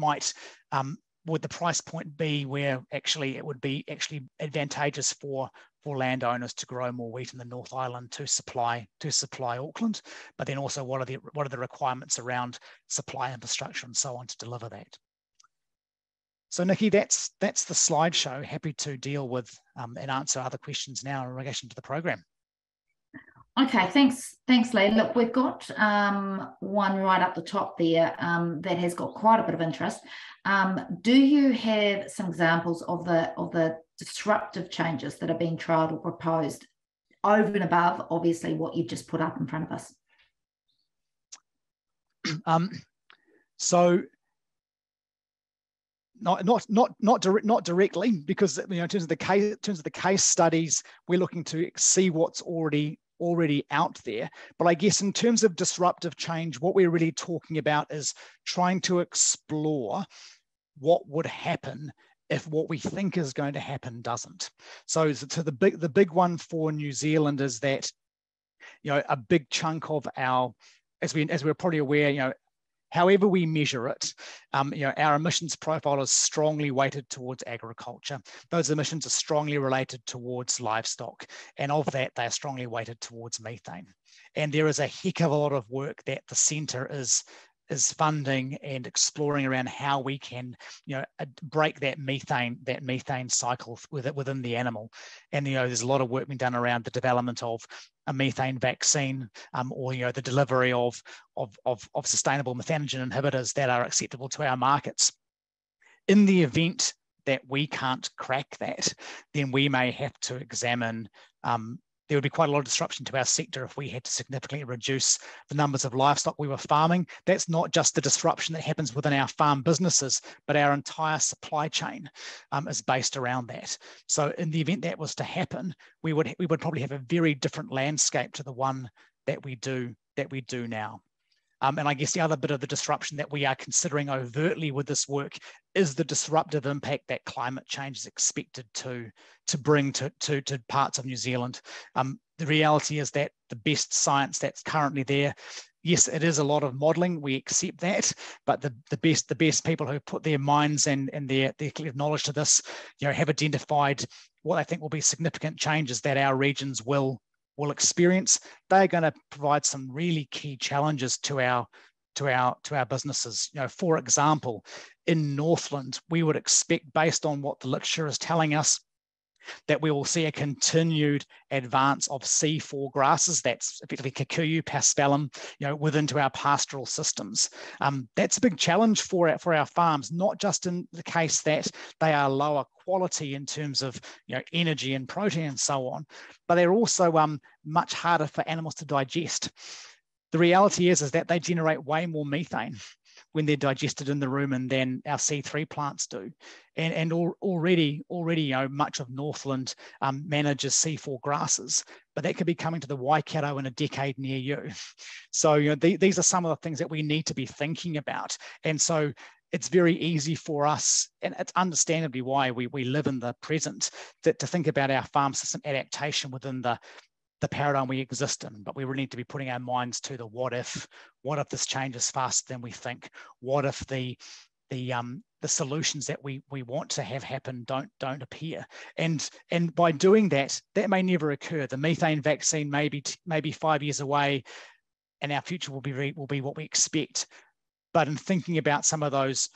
would the price point be where actually it would be actually advantageous for landowners to grow more wheat in the North Island to supply Auckland, but then also what are the requirements around supply infrastructure and so on to deliver that. So Nikki, that's the slideshow. Happy to deal with and answer other questions now in relation to the program. Okay, thanks Lee. Look, we've got one right up the top there that has got quite a bit of interest. Do you have some examples of the disruptive changes that are being trialled or proposed over and above, obviously, what you've just put up in front of us? So not directly, because in terms of the case studies, we're looking to see what's already out there. But I guess in terms of disruptive change, what we're really talking about is trying to explore what would happen if what we think is going to happen doesn't. So the big one for New Zealand is that, a big chunk of our, as we're probably aware, however we measure it, our emissions profile is strongly weighted towards agriculture. Those emissions are strongly related towards livestock, and of that, they are strongly weighted towards methane. And there is a heck of a lot of work that the centre is funding and exploring around how we can, break that methane cycle within the animal. And there's a lot of work being done around the development of a methane vaccine, or the delivery of sustainable methanogen inhibitors that are acceptable to our markets. In the event that we can't crack that, then we may have to examine. There would be quite a lot of disruption to our sector if we had to significantly reduce the numbers of livestock we were farming. That's not just the disruption that happens within our farm businesses, but our entire supply chain is based around that. So in the event that was to happen, we would probably have a very different landscape to the one that we do now. And I guess the other bit of the disruption that we are considering overtly with this work is the disruptive impact that climate change is expected to bring to parts of New Zealand. The reality is that the best science that's currently there, yes, it is a lot of modelling, we accept that, but the best people who put their minds and their collective knowledge to this, have identified what I think will be significant changes that our regions will experience. They're going to provide some really key challenges to our businesses. For example, in Northland, we would expect, based on what the literature is telling us, that we will see a continued advance of C4 grasses, that's effectively kikuyu, paspalum, within our pastoral systems. That's a big challenge for our farms, not just in the case that they are lower quality in terms of energy and protein and so on, but they're also much harder for animals to digest. The reality is that they generate way more methane when they're digested in the rumen than our C3 plants do. And already much of Northland manages C4 grasses, but that could be coming to the Waikato in a decade near you. So these are some of the things that we need to be thinking about. And so it's very easy for us, and it's understandably why we live in the present, to think about our farm system adaptation within the paradigm we exist in. But we really need to be putting our minds to the what if this changes faster than we think? What if the solutions that we want to have happen don't appear? And by doing that may never occur. The methane vaccine may be 5 years away, our future will be what we expect. But in thinking about some of those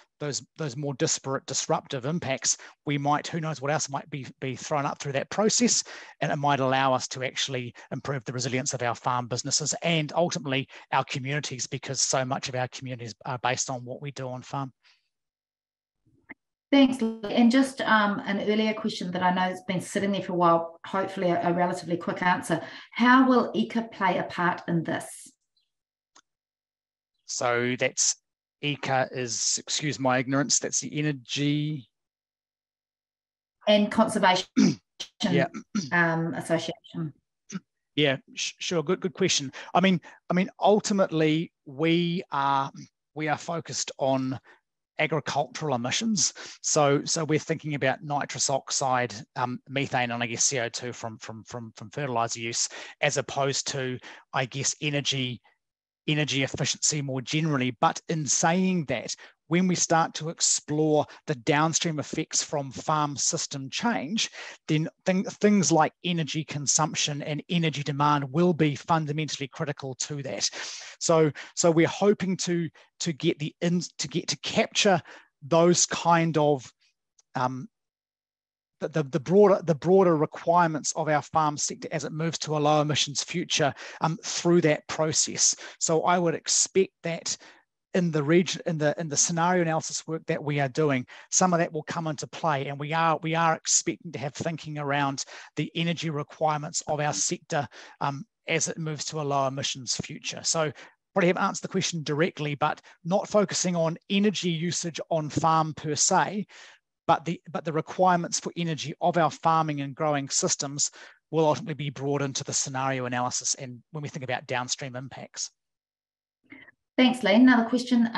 more disparate, disruptive impacts, we might, who knows what else might be thrown up through that process, and it might allow us to actually improve the resilience of our farm businesses and ultimately our communities, because so much of our communities are based on what we do on farm. Thanks. And just an earlier question that I know has been sitting there for a while, hopefully a relatively quick answer. How will ECA play a part in this? So that's ECA is, excuse my ignorance, that's the Energy and Conservation yeah. Association. Yeah, sure. Good question. I mean, ultimately, we are focused on agricultural emissions. So we're thinking about nitrous oxide, methane, and I guess CO2 from fertilizer use, as opposed to, I guess, energy efficiency more generally. But in saying that, when we start to explore the downstream effects from farm system change, then things like energy consumption and energy demand will be fundamentally critical to that. So we're hoping to capture those kind of the broader requirements of our farm sector as it moves to a low emissions future through that process. So I would expect that in the region, in the scenario analysis work that we are doing, some of that will come into play, and we are expecting to have thinking around the energy requirements of our sector as it moves to a low emissions future. So probably haven't answered the question directly, but not focusing on energy usage on farm per se, but the requirements for energy of our farming and growing systems will ultimately be brought into the scenario analysis and when we think about downstream impacts. Thanks, Lee. Another question,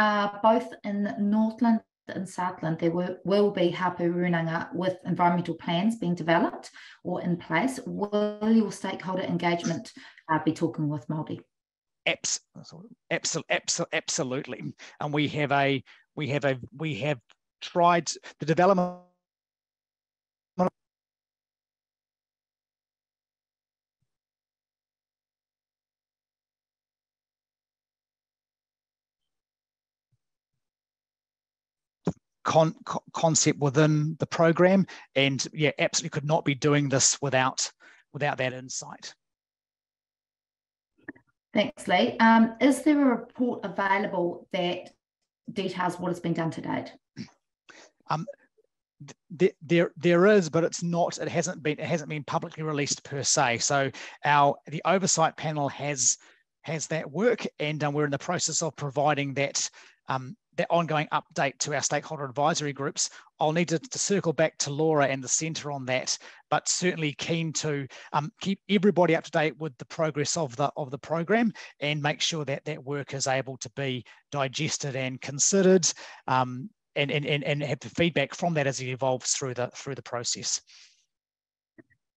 both in Northland and Southland, there will be hapu runanga with environmental plans being developed or in place. Will your stakeholder engagement be talking with Māori? Absolutely. And we have tried the development concept within the program, and yeah, absolutely could not be doing this without that insight. Thanks, Lee. Is there a report available that details what has been done to date? There is, but it's not. It hasn't been publicly released per se. So the oversight panel has that work, and we're in the process of providing that ongoing update to our stakeholder advisory groups. I'll need to circle back to Laura and the centre on that, but certainly keen to keep everybody up to date with the progress of the program and make sure that that work is able to be digested and considered, and have the feedback from that as it evolves through the process.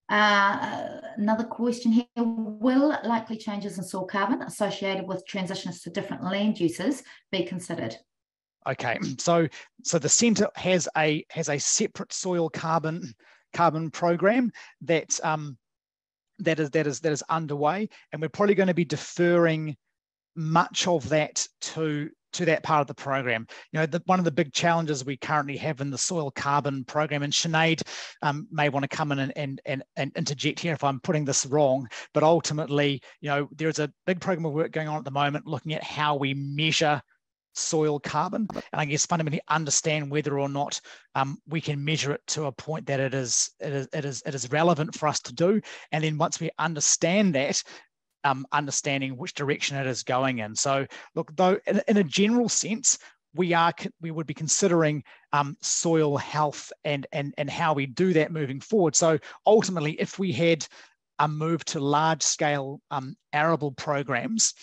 Another question here, will likely changes in soil carbon associated with transitions to different land uses be considered? Okay, so the centre has a separate soil carbon program that is underway, and we're probably going to be deferring much of that to that part of the program. You know, one of the big challenges we currently have in the soil carbon program, and Sinead may want to come in and interject here if I'm putting this wrong, but ultimately, you know, there's a big program of work going on at the moment looking at how we measure soil carbon, and I guess fundamentally understand whether or not we can measure it to a point that it is relevant for us to do, and then once we understand that, understanding which direction it is going in. So look, though, in a general sense, we would be considering soil health and how we do that moving forward. So ultimately, if we had a move to large scale arable programs,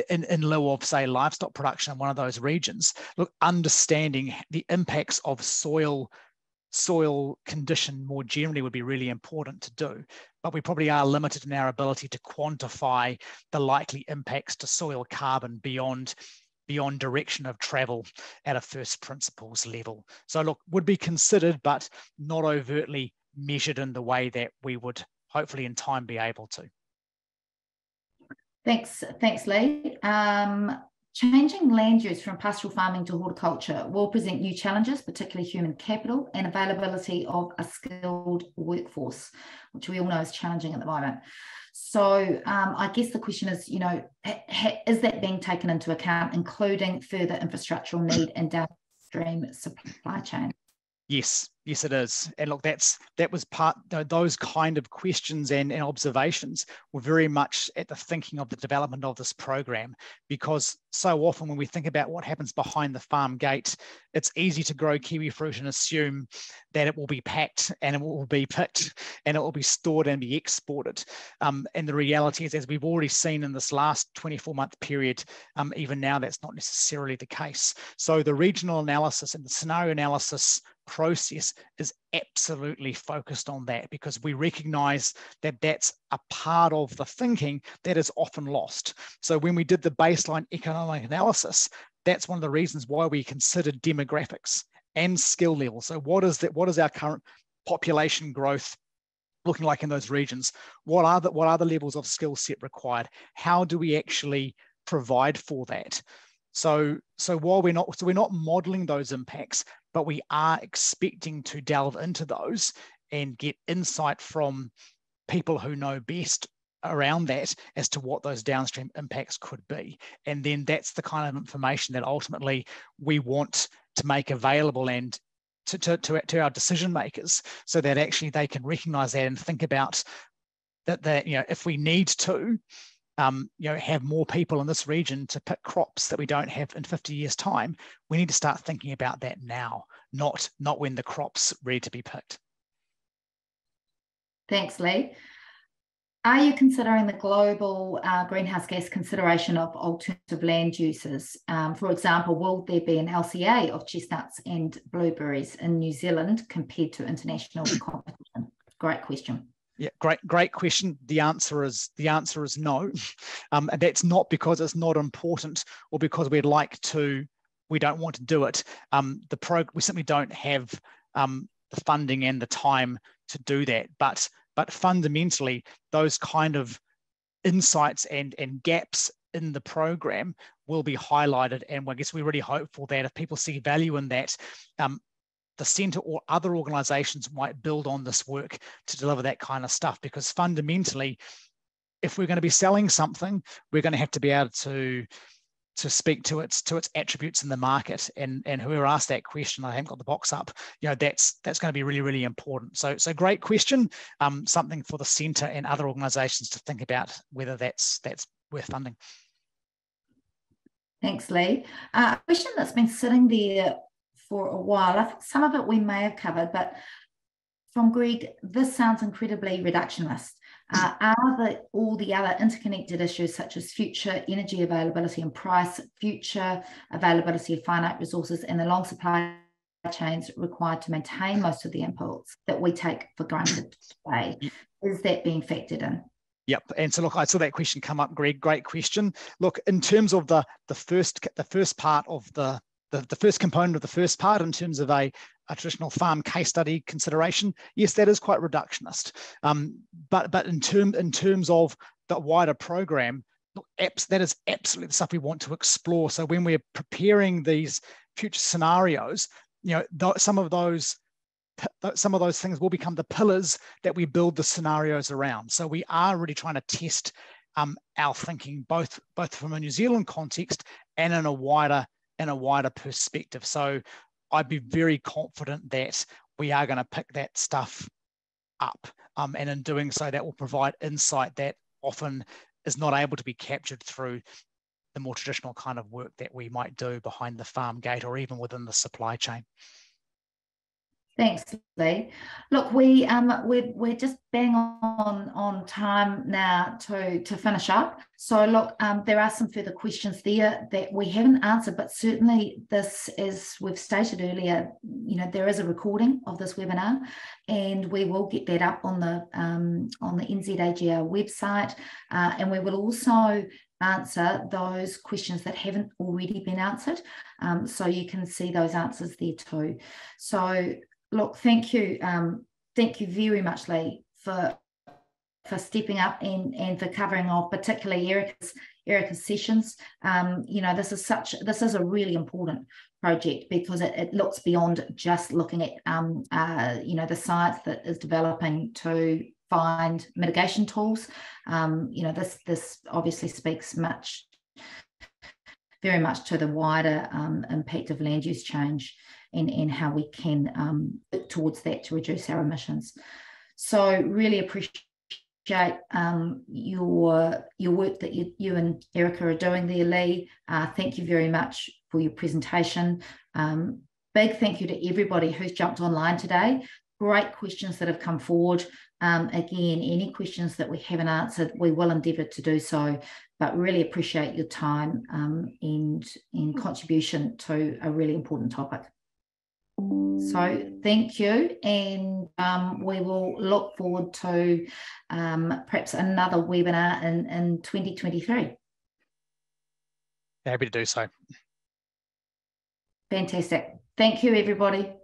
in lieu of, say, livestock production in one of those regions, look, understanding the impacts of soil condition more generally would be really important to do. But we probably are limited in our ability to quantify the likely impacts to soil carbon beyond direction of travel at a first principles level. So look, would be considered, but not overtly measured in the way that we would hopefully in time be able to. Thanks, Lee. Changing land use from pastoral farming to horticulture will present new challenges, particularly human capital and availability of a skilled workforce, which we all know is challenging at the moment. So I guess the question is, is that being taken into account, including further infrastructural need and downstream supply chain? Yes, it is. And look, that was those kind of questions and observations were very much at the thinking of the development of this program, because so often when we think about what happens behind the farm gate, it's easy to grow kiwi fruit and assume that it will be packed and it will be picked and it will be stored and be exported. And the reality is, as we've already seen in this last 24-month period, even now that's not necessarily the case. So the regional analysis and the scenario analysis process is absolutely focused on that, because we recognize that that's a part of the thinking that is often lost. So when we did the baseline economic analysis, that's one of the reasons why we considered demographics and skill levels. So what is our current population growth looking like in those regions? What are the levels of skill set required? How do we actually provide for that? So while we're not modeling those impacts, but we are expecting to delve into those and get insight from people who know best around that as to what those downstream impacts could be. And then that's the kind of information that ultimately we want to make available and to our decision makers, so that actually they can recognize that and think about that if we need to have more people in this region to pick crops that we don't have in 50 years' time, we need to start thinking about that now, not when the crop's ready to be picked. Thanks, Lee. Are you considering the global greenhouse gas consideration of alternative land uses? For example, will there be an LCA of chestnuts and blueberries in New Zealand compared to international competition? Great question. Yeah, great question. The answer is no. And that's not because it's not important or because we don't want to do it. We simply don't have the funding and the time to do that. But fundamentally, those kind of insights and gaps in the program will be highlighted. And I guess we're really hopeful that if people see value in that, the centre or other organisations might build on this work to deliver that kind of stuff. Because fundamentally, if we're going to be selling something, we're going to have to be able to speak to its attributes in the market. And whoever asked that question, I haven't got the box up, that's going to be really, really important. So great question, something for the centre and other organisations to think about whether that's worth funding. Thanks, Lee. A question that's been sitting there for a while. I think some of it we may have covered, but from Greg, this sounds incredibly reductionist. Are all the other interconnected issues, such as future energy availability and price, future availability of finite resources, and the long supply chains required to maintain most of the inputs that we take for granted today, is that being factored in? Yep. And so look, I saw that question come up, Greg. Great question. Look, in terms of the first part of the first component of the first part, in terms of a traditional farm case study consideration, yes, that is quite reductionist. But in terms of the wider program, look, that is absolutely the stuff we want to explore. So when we're preparing these future scenarios, some of those things will become the pillars that we build the scenarios around. So we are really trying to test our thinking, both from a New Zealand context and in a wider perspective. So I'd be very confident that we are going to pick that stuff up. And in doing so, that will provide insight that often is not able to be captured through the more traditional kind of work that we might do behind the farm gate or even within the supply chain. Thanks, Lee. Look, we're just bang on time now to finish up. So look, there are some further questions there that we haven't answered, but certainly this, as we've stated earlier, there is a recording of this webinar, and we will get that up on the NZAGR website, and we will also answer those questions that haven't already been answered, so you can see those answers there too. So look, thank you very much, Lee, for stepping up and for covering off, particularly Erica's sessions. This is a really important project because it looks beyond just looking at the science that is developing to find mitigation tools. This obviously speaks very much to the wider impact of land use change and how we can work towards that to reduce our emissions. So really appreciate your work that you and Erica are doing there, Lee. Thank you very much for your presentation. Big thank you to everybody who's jumped online today. Great questions that have come forward. Again, any questions that we haven't answered, we will endeavour to do so, but really appreciate your time and contribution to a really important topic. So thank you, and we will look forward to perhaps another webinar in 2023. Happy to do so. Fantastic. Thank you, everybody.